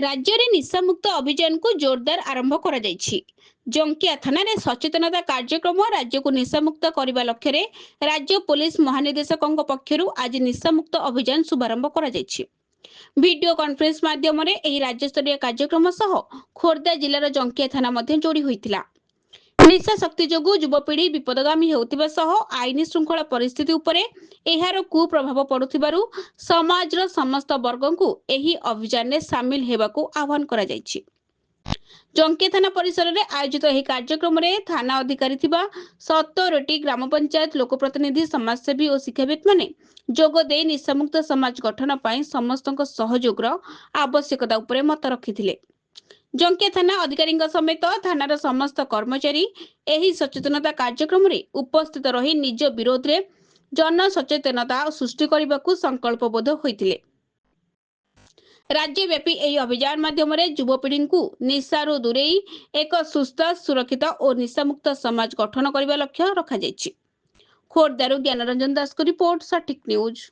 राज्य में निशामुक्त अभियान को जोरदार आरंभ करा जायछि। जंकिया थाना रे सचेतनता कार्यक्रम राज्य को निशामुक्त करने लक्ष्य रे राज्य पुलिस महानिदेशकों पक्षरु आज निशामुक्त अभियान शुभारंभ करा जायछि। वीडियो कॉन्फ्रेंस माध्यम राज्य स्तरीय कार्यक्रम सह खोर्धा जिलार जंकिया थाना मध्य जोड़ी होइतिला। निशा शक्ति जोगु युवपीढ़ी विपदगामी होउतिबा सह आईन श्रृंखला परिस्थिति उपरे एहार कुप्रभाव पड़ुथिबारु समाजर समस्त वर्ग को एही अभियान में सामिल हेबाकू आह्वान करा जायछि। जंकिया थाना परिसर में आयोजित यह कार्यक्रम में थाना अधिकारी थिबा 70टी ग्राम पंचायत लोकप्रतिनिधि समाजसेवी और शिक्षाविद माने जोग दे निशामुक्त समाज गठन पाई समस्तक सहयोगर आवश्यकता उपरे मत रखिथिले। जंकिया थाना अधिकारी समेत थानार समस्त कर्मचारी एही सचेतनता कार्यक्रम में उपस्थित रही निज विरोध में जन सचेतनता सृष्टि करने को संकल्पबद्ध होइतिले। राज्यव्यापी यह अभियान माध्यम युवपीढ़ी को निशारू दूरे एक सुस्थ सुरक्षित और निशामुक्त समाज गठन करने लक्ष्य रखा जायछि। खोर्धारू ज्ञानरंजन दास को रिपोर्ट, सटीक न्यूज।